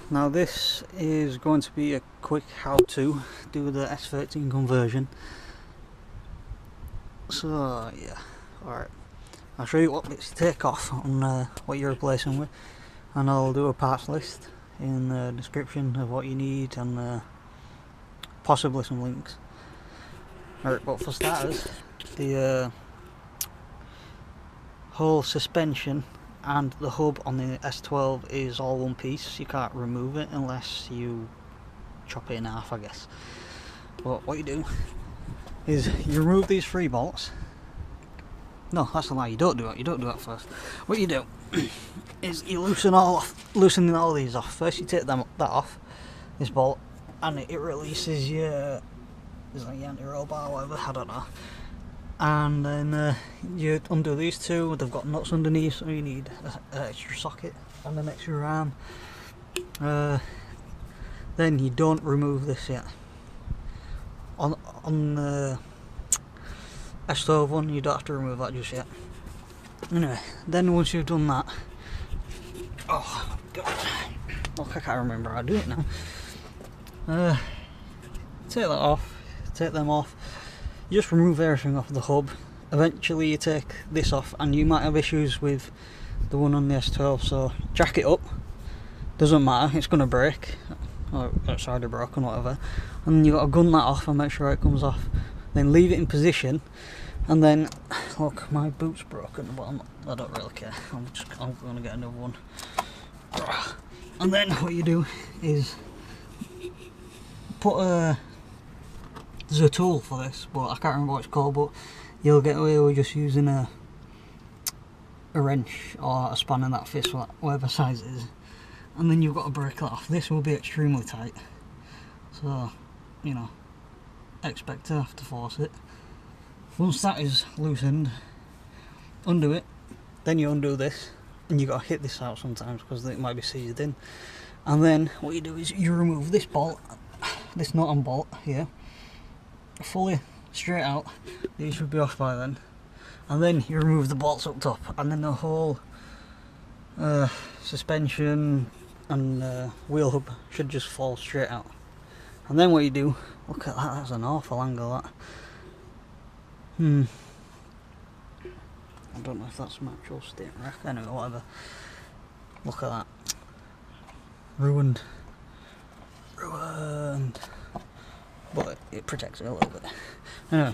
Now this is going to be a quick how-to do the s13 conversion. So yeah, alright, I'll show you what bits to take off on what you're replacing with, and I'll do a parts list in the description of what you need and possibly some links. Alright, but for starters, the whole suspension and the hub on the S12 is all one piece. You can't remove it unless you chop it in half, I guess. But what you do is you remove these 3 bolts. No, that's a lie, you don't do it. You don't do that first. What you do is you loosening all these off. First you take that off, this bolt, and it releases your, is that your anti-roll bar or whatever, I don't know. And then you undo these 2, they've got nuts underneath, so you need an extra socket and an extra arm. Then you don't remove this yet. On the S12 one, you don't have to remove that just yet. Anyway, then once you've done that, oh god, look, I can't remember how to do it now. Take that off, take them off. You just remove everything off the hub. Eventually you take this off, and you might have issues with the one on the S12, so jack it up, doesn't matter, it's going to break, or it's already broken, whatever. And you've got to gun that off and make sure it comes off, then leave it in position, and then, look, my boot's broken, but I don't really care, I'm going to get another one. And then what you do is put there's a tool for this, but I can't remember what it's called, but you'll get away with just using a wrench or a spanner that fits whatever size it is, and then you've got to break that off. This will be extremely tight, so you know, expect to have to force it. Once that is loosened, undo it, then you undo this, and you got to hit this out sometimes because it might be seized in. And then what you do is you remove this bolt, this nut and bolt here, fully straight out. These should be off by then, and then you remove the bolts up top, and then the whole suspension and wheel hub should just fall straight out. And then what you do, look at that, that's an awful angle, that. I don't know if that's some actual stain rack, anyway, whatever. Look at that, ruined, but it protects it a little bit. Anyway,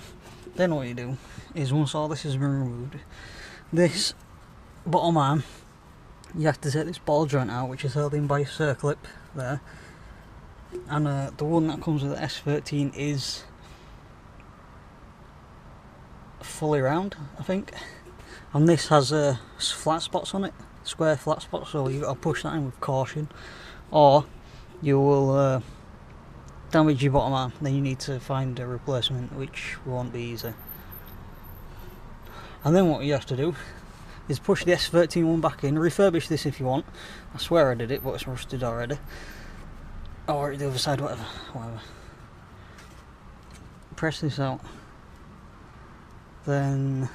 then what you do is, once all this has been removed, this bottom arm, you have to take this ball joint out, which is held in by a circlip there, and the one that comes with the S13 is fully round, I think, and this has flat spots on it, square flat spots, so you've got to push that in with caution, or you will damage your bottom arm. Then you need to find a replacement, which won't be easy. And then what you have to do is push the S13 one back in, refurbish this if you want. I swear I did it, but it's rusted already. Or the other side, whatever. Press this out, then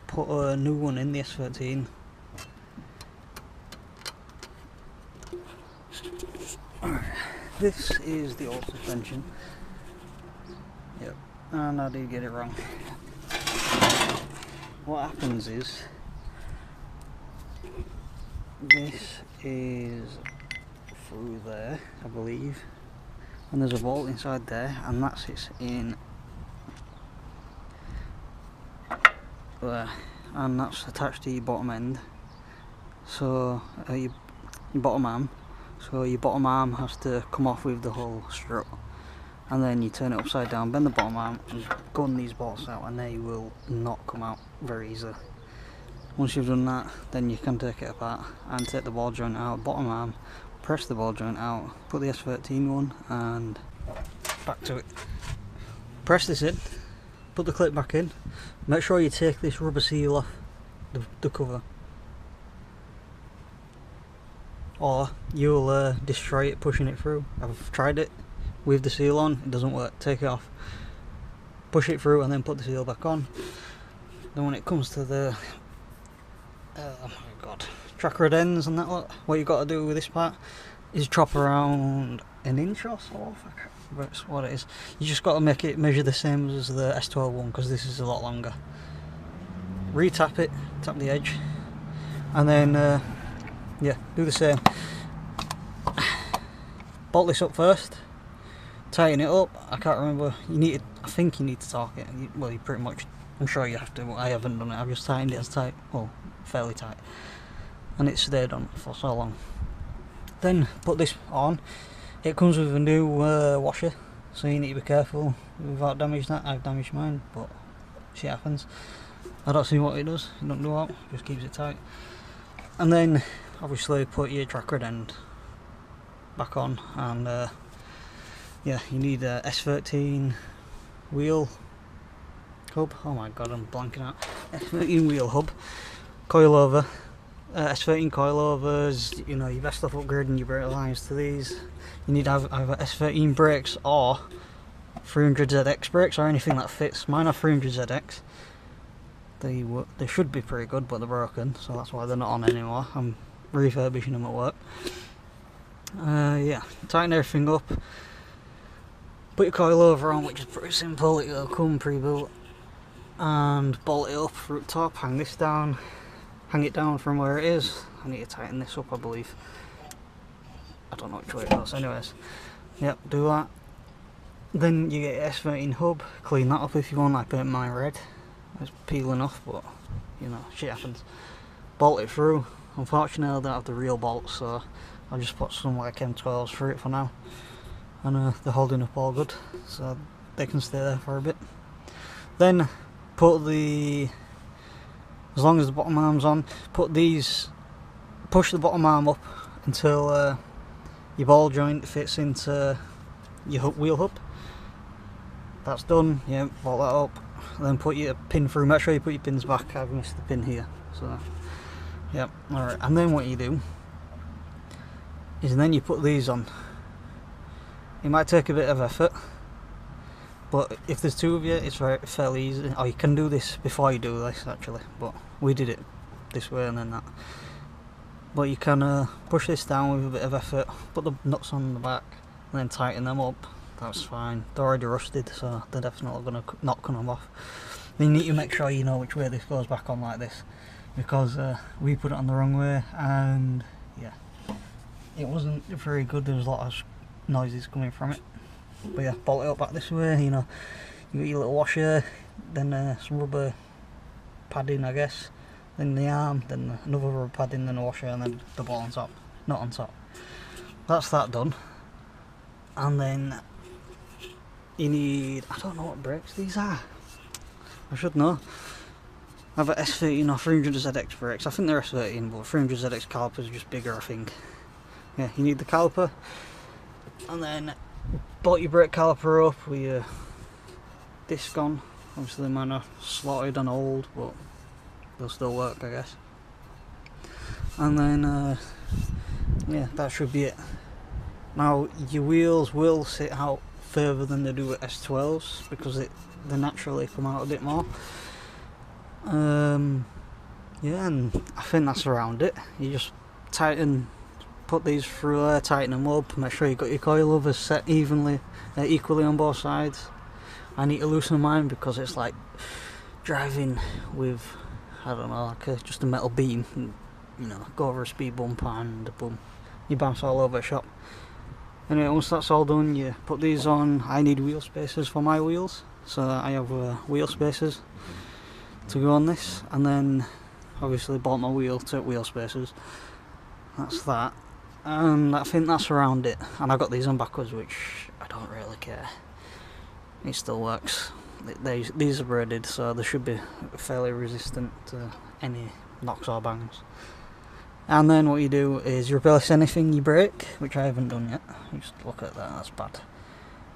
put a new one in the S13. This is the old suspension. Yep, and I did get it wrong. What happens is, this is through there, I believe, and there's a bolt inside there, and that sits in there, and that's attached to your bottom end, so your bottom arm. So your bottom arm has to come off with the whole strut, and then you turn it upside down, bend the bottom arm, and gun these bolts out, and they will not come out very easily. Once you've done that, then you can take it apart and take the ball joint out, bottom arm, press the ball joint out, put the S13 one, and back to it. Press this in, put the clip back in, make sure you take this rubber seal off the cover, or you'll destroy it pushing it through. I've tried it with the seal on, it doesn't work. Take it off, push it through, and then put the seal back on. Then when it comes to the oh my god, tracker head ends and that lot, what you got to do with this part is drop around an inch or so. I can't remember what it is. You just got to make it measure the same as the s12 one, because this is a lot longer. Retap it, tap the edge, and then yeah, do the same. Bolt this up first, tighten it up. I can't remember. I think you need to torque it. Well, you pretty much. I'm sure you have to. But I haven't done it. I've just tightened it as tight. Well, fairly tight, and it stayed on for so long. Then put this on. It comes with a new washer, so you need to be careful without damaging that. I've damaged mine, but shit happens. I don't see what it does. It don't do out. Just keeps it tight. And then obviously put your track rod end back on, and yeah, you need a s13 wheel hub. Oh my god, I'm blanking out. s13 wheel hub, coilover, s13 coilovers. You know, you're best off upgrading your brake lines to these. You need to have either s13 brakes or 300ZX brakes, or anything that fits. Mine are 300ZX. They should be pretty good, but they're broken, so that's why they're not on anymore. I'm refurbishing them at work. Yeah, tighten everything up. Put your coilover on, which is pretty simple. It'll come pre-built, and bolt it up through the top. Hang this down. Hang it down from where it is. I need to tighten this up, I believe. I don't know which way it goes. Anyways, yep, do that. Then you get your s13 hub. Clean that up if you want. I paint mine red. It's peeling off, but you know, shit happens. Bolt it through. Unfortunately, I don't have the real bolts, so I'll just put some like M12s through it for now. And they're holding up all good, so they can stay there for a bit. Then put as long as the bottom arm's on, push the bottom arm up until your ball joint fits into your wheel hub. That's done. Yeah, bolt that up. Then put your pin through. Make sure you put your pins back. I've missed the pin here, so yep. Alright, and then what you do is then you put these on. It might take a bit of effort, but if there's two of you, it's fairly easy. Oh, you can do this before you do this actually, but we did it this way and then that. But you can push this down with a bit of effort, put the nuts on the back, and then tighten them up. That's fine. They're already rusted, so they're definitely going to not come off. Then you need to make sure you know which way this goes back on like this, because we put it on the wrong way, and yeah, it wasn't very good. There was a lot of noises coming from it. But yeah, bolt it up back this way. You know, you got your little washer, then some rubber padding, I guess, then the arm, then another rubber padding, then a washer, and then the ball on top. Not on top. That's that done. And then you need, I don't know what brakes these are. I should know. I've got S13 or 300ZX brakes. I think they're S13, but 300ZX calipers are just bigger, I think. Yeah, you need the caliper. And then bolt your brake caliper up with your disc on. Obviously mine are slotted and old, but they'll still work, I guess. And then yeah, that should be it. Now your wheels will sit out further than they do at S12s, because they naturally come out a bit more. Yeah, and I think that's around it. You just put these through there, tighten them up, make sure you've got your coilovers set equally on both sides. I need to loosen mine because it's like driving with, I don't know, like just a metal beam. You know, go over a speed bump and boom, you bounce all over the shop. Anyway, once that's all done, you put these on. I need wheel spacers for my wheels, so I have wheel spacers to go on this, and then obviously bought my wheel to wheel spacers. That's that, and I think that's around it. And I got these on backwards, which I don't really care. It still works. These are braided, so they should be fairly resistant to any knocks or bangs. And then what you do is you replace anything you break, which I haven't done yet. Just look at that, that's bad.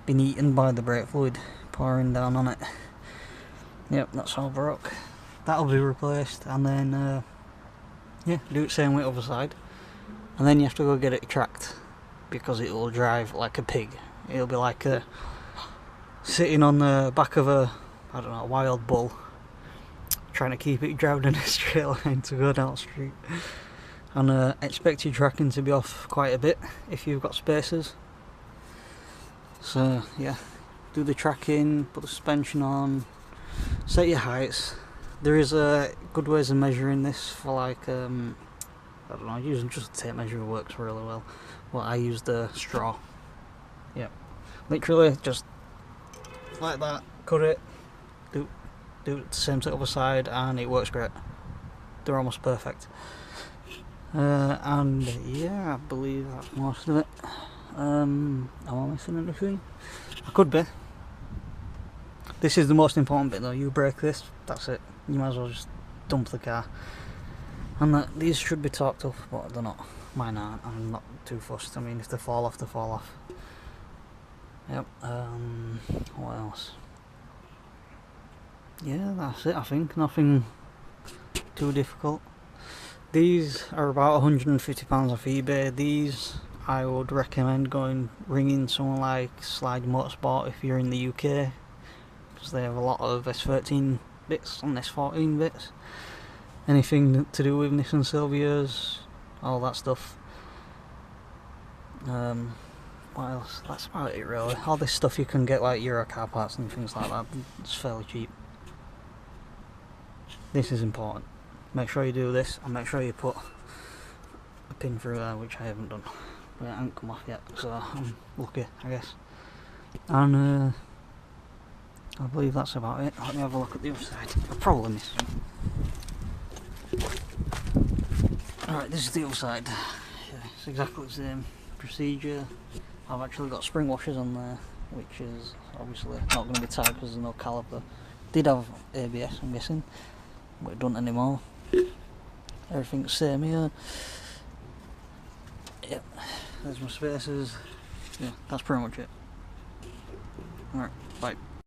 Been eaten by the brake fluid pouring down on it. Yep, that's all broke. That'll be replaced, and then yeah, do it same way other side. And then you have to go get it tracked, because it will drive like a pig. It'll be like sitting on the back of a, I don't know, a wild bull, trying to keep it driving in a straight line to go down the street. and expect your tracking to be off quite a bit if you've got spacers. So yeah, do the tracking, put the suspension on, set your heights. There is good ways of measuring this for like I don't know, using just a tape measure works really well. Well, I use the straw. Yep, literally just like that, cut it, do the same to the other side, and it works great. They're almost perfect. And yeah, I believe that's most of it. Am I missing anything? I could be. This is the most important bit though. You break this, that's it. You might as well just dump the car. And these should be torqued up, but they're not. Mine aren't. I'm not too fussed. I mean, if they fall off, they fall off. Yep. What else? Yeah, that's it. I think nothing too difficult. These are about £150 off eBay. These I would recommend ringing someone like Slide Motorsport if you're in the UK, because they have a lot of s13 bits and s14 bits. Anything to do with Nissan Silvias, all that stuff. What else? That's about it really. All this stuff you can get like Euro car parts and things like that. It's fairly cheap. This is important. Make sure you do this, and make sure you put a pin through there, which I haven't done. But it hasn't come off yet, so I'm lucky, I guess. And I believe that's about it. Let me have a look at the other side. I probably missed some. Alright, this is the other side. Yeah, it's exactly the same procedure. I've actually got spring washers on there, which is obviously not going to be tight because there's no caliper. Did have ABS, I'm guessing, but it don't anymore. Everything's same here. Yep, there's my spacers. Yeah, that's pretty much it. Alright, bye.